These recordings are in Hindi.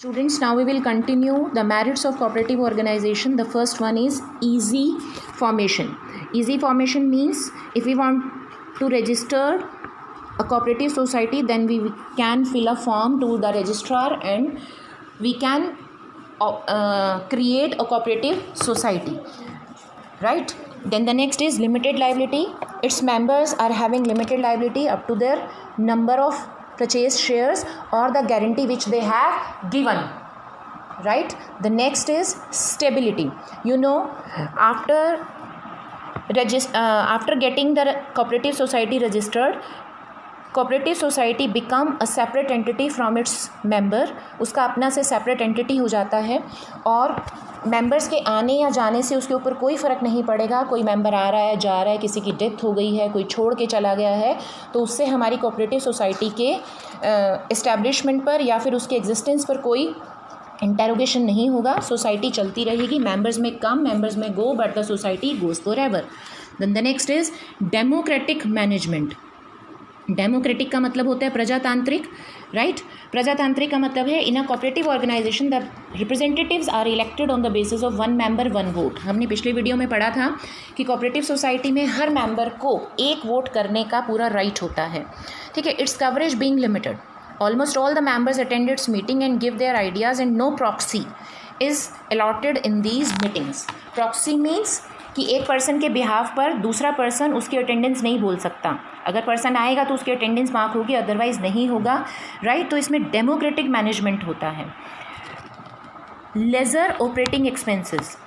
Students, now we will continue the merits of cooperative organization. The first one is easy formation. Easy formation means if we want to register a cooperative society, then we can fill a form to the registrar and we can create a cooperative society, right? Then the next is limited liability. Its members are having limited liability up to their number of purchased shares or the guarantee which they have given, right? The next is stability. After getting the cooperative society registered, cooperative society become a separate entity from its member. उसका अपना से separate entity हो जाता है और members के आने या जाने से उसके ऊपर कोई फ़र्क नहीं पड़ेगा. कोई member आ रहा है, जा रहा है, किसी की डेथ हो गई है, कोई छोड़ के चला गया है, तो उससे हमारी cooperative society के establishment पर या फिर उसके existence पर कोई इंटेरोगेशन नहीं होगा. सोसाइटी चलती रहेगी. मेंबर्स में come, members men go, but the society goes forever. Then the next is democratic management. Democratic का मतलब होता है प्रजातांत्रिक, राइट? प्रजातांत्रिक का मतलब है in a cooperative organisation the representatives are elected on the basis of one member one vote. हमने पिछले वीडियो में पढ़ा था कि कोऑपरेटिव सोसाइटी में हर मेंबर को एक वोट करने का पूरा राइट होता है, ठीक है. It's coverage being limited. Almost all the members attend its meeting and give their ideas and no proxy is allotted in these meetings. Proxy means कि एक पर्सन के बिहाफ पर दूसरा पर्सन उसकी अटेंडेंस नहीं बोल सकता. अगर पर्सन आएगा तो उसकी अटेंडेंस मार्क होगी, अदरवाइज नहीं होगा, राइट? तो इसमें डेमोक्रेटिक मैनेजमेंट होता है. Ledger operating expenses.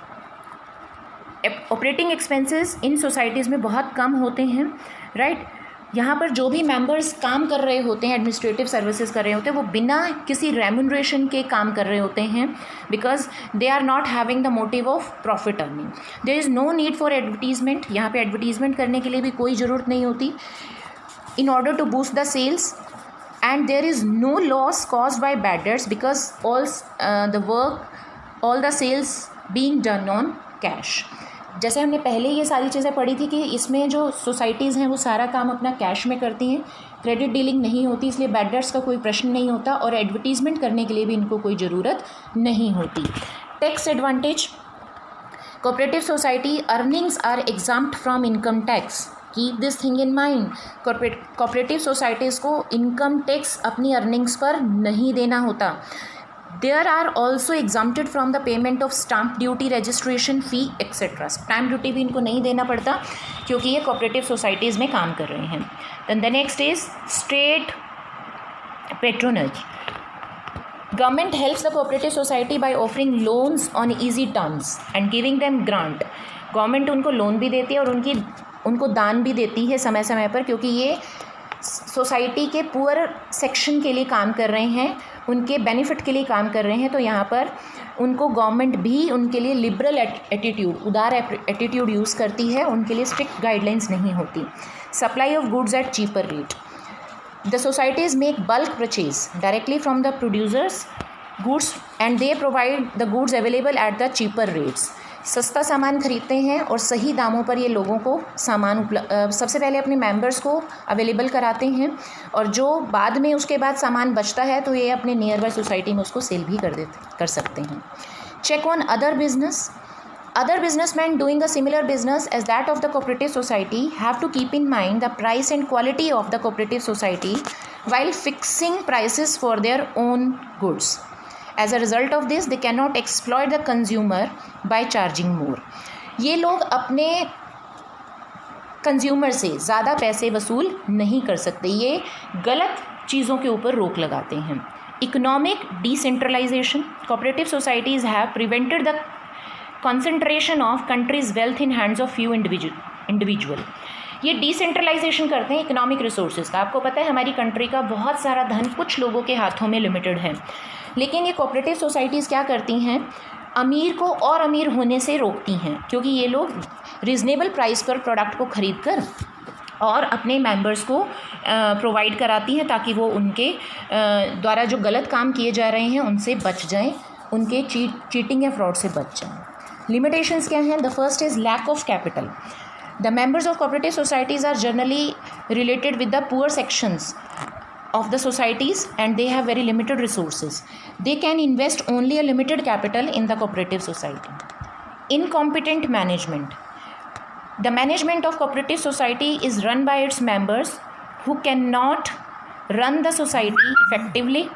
Operating expenses इन सोसाइटीज़ में बहुत कम होते हैं, राइट? यहाँ पर जो भी मेंबर्स काम कर रहे होते हैं, एडमिनिस्ट्रेटिव सर्विसेज कर रहे होते हैं, वो बिना किसी रेम्यूनरेशन के काम कर रहे होते हैं, because they are not having the motive of profit earning. There is no need for advertisement. यहाँ पे एडवर्टीजमेंट करने के लिए भी कोई ज़रूरत नहीं होती in order to boost the sales. And there is no loss caused by bad debts because all the sales being done on cash. जैसे हमने पहले ये सारी चीज़ें पढ़ी थी कि इसमें जो सोसाइटीज़ हैं वो सारा काम अपना कैश में करती हैं, क्रेडिट डीलिंग नहीं होती, इसलिए बैड डेट्स का कोई प्रश्न नहीं होता और एडवर्टीजमेंट करने के लिए भी इनको कोई ज़रूरत नहीं होती. Tax advantage. Cooperative society earnings are exempt from income tax. Keep this thing in mind. Cooperative societies को इनकम टैक्स अपनी अर्निंग्स पर नहीं देना होता. There are also exempted from the payment of stamp duty, registration fee, etc. Stamp duty भी इनको नहीं देना पड़ता क्योंकि ये cooperative societies में काम कर रहे हैं. Then the next is state patronage. Government helps the cooperative society by offering loans on easy terms and giving them grant. Government उनको लोन भी देती है और उनको दान भी देती है समय समय पर, क्योंकि ये सोसाइटी के पुअर सेक्शन के लिए काम कर रहे हैं, उनके बेनिफिट के लिए काम कर रहे हैं. तो यहाँ पर उनको गवर्नमेंट भी उनके लिए लिबरल एटीट्यूड, उदार एटीट्यूड यूज़ करती है, उनके लिए स्ट्रिक्ट गाइडलाइंस नहीं होती. Supply of goods at cheaper rate. The societies make bulk purchase directly from the producers goods and they provide the goods available at the cheaper rates. सस्ता सामान खरीदते हैं और सही दामों पर ये लोगों को सामान सबसे पहले अपने मेंबर्स को अवेलेबल कराते हैं और जो बाद में उसके बाद सामान बचता है तो ये अपने नियर बाय सोसाइटी में उसको सेल भी कर सकते हैं. Check on other business. Other businessmen doing a similar business as that of the cooperative society have to keep in mind the price and quality of the cooperative society while fixing prices for their own goods. As a result of this, they cannot exploit the consumer by charging more. ये लोग अपने कंज्यूमर से ज़्यादा पैसे वसूल नहीं कर सकते, ये गलत चीज़ों के ऊपर रोक लगाते हैं. Economic decentralization. Cooperative societies have prevented the concentration of countries wealth in hands of few individual. ये डिसेंट्रलाइजेशन करते हैं इकोनॉमिक रिसोर्सेज का. आपको पता है हमारी कंट्री का बहुत सारा धन कुछ लोगों के हाथों में लिमिटेड है, लेकिन ये कोऑपरेटिव सोसाइटीज़ क्या करती हैं, अमीर को और अमीर होने से रोकती हैं, क्योंकि ये लोग रीज़नेबल प्राइस पर प्रोडक्ट को ख़रीद कर और अपने मेंबर्स को प्रोवाइड कराती हैं ताकि वो उनके द्वारा जो गलत काम किए जा रहे हैं उनसे बच जाएं, उनके चीटिंग या फ्रॉड से बच जाएं. लिमिटेशंस क्या हैं? The first is lack of capital. The members of cooperative societies are generally related with the poor sections of the societies and they have very limited resources. They can invest only a limited capital in the cooperative society. Incompetent management. The management of cooperative society is run by its members who cannot run the society effectively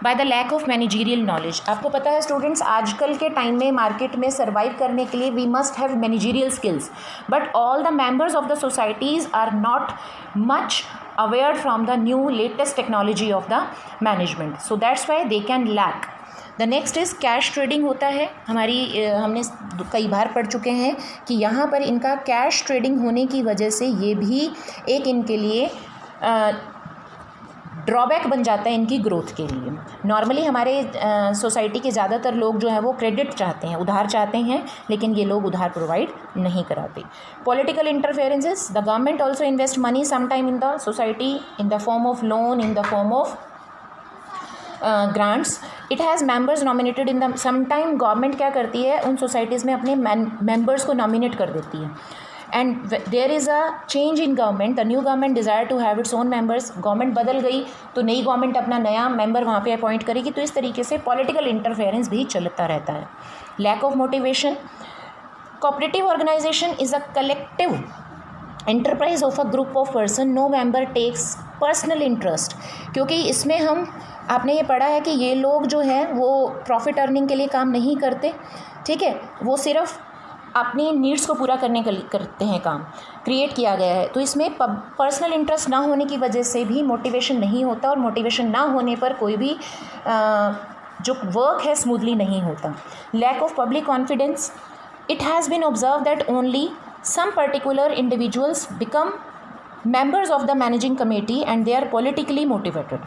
by the lack of managerial knowledge. आपको पता है स्टूडेंट्स, आजकल के टाइम में मार्केट में सर्वाइव करने के लिए we must have managerial skills, but all the members of the societies are not much aware from the new latest technology of the management, so that's why they can lack. The next is cash trading होता है. हमने कई बार पढ़ चुके हैं कि यहाँ पर इनका कैश ट्रेडिंग होने की वजह से ये भी एक इनके लिए ड्रॉबैक बन जाता है इनकी ग्रोथ के लिए. नॉर्मली हमारे सोसाइटी के ज़्यादातर लोग जो हैं वो क्रेडिट चाहते हैं, उधार चाहते हैं, लेकिन ये लोग उधार प्रोवाइड नहीं कराते. Political interferences. The government also invest money sometime in the society in the form of loan, in the form of grants. It has members nominated in the. Sometime government क्या करती है, उन सोसाइटीज़ में अपने मेंबर्स को नॉमिनेट कर देती है. And there is a change in government. The new government desire to have its own members. Government बदल गई तो नई गवर्नमेंट अपना नया मेंबर वहाँ पे अपॉइंट करेगी. तो इस तरीके से पॉलिटिकल इंटरफेरेंस भी चलता रहता है. Lack of motivation. Cooperative organization is a collective enterprise of a group of person. No member takes personal interest. क्योंकि इसमें आपने ये पढ़ा है कि ये लोग जो हैं वो प्रॉफिट अर्निंग के लिए काम नहीं करते, ठीक है, वो सिर्फ अपनी नीड्स को पूरा करने के लिए करते हैं काम. क्रिएट किया गया है, तो इसमें पर्सनल इंटरेस्ट ना होने की वजह से भी मोटिवेशन नहीं होता, और मोटिवेशन ना होने पर कोई भी जो वर्क है स्मूथली नहीं होता. Lack of public confidence. It has been observe that only some particular individuals become members of the managing committee and they are politically motivated.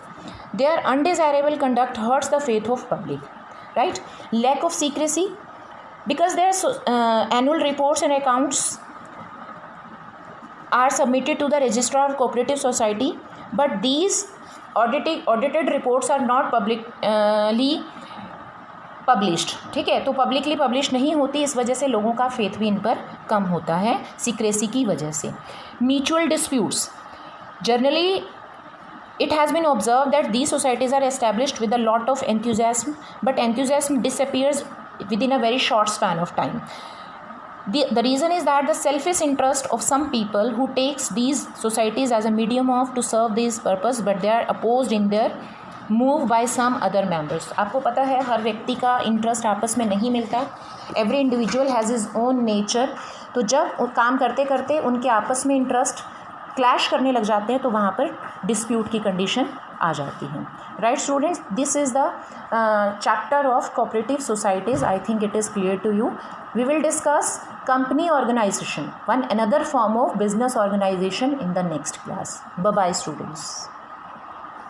Their undesirable conduct hurts the faith of public, right? Lack of secrecy. Because their annual reports and accounts are submitted to the registrar of cooperative society, but these audited reports are not publicly published. ठीक है, तो पब्लिकली पब्लिश नहीं होती, इस वजह से लोगों का फेथ भी इन पर कम होता है सीक्रेसी की वजह से. Mutual disputes. Generally it has been observed that these societies are established with a lot of enthusiasm, but enthusiasm disappears within a very short span of time. The reason is that the selfish interest of some people who takes these societies as a medium of to serve this purpose, but they are opposed in their move by some other members. आपको पता है हर व्यक्ति का इंटरेस्ट आपस में नहीं मिलता. Every individual has his own nature. तो जब काम करते करते उनके आपस में इंटरेस्ट क्लैश करने लग जाते हैं तो वहाँ पर डिस्प्यूट की कंडीशन आ जाती है. Right students, this is the chapter of cooperative societies. I think it is clear to you. We will discuss company organization, one another form of business organization in the next class. Bye bye students.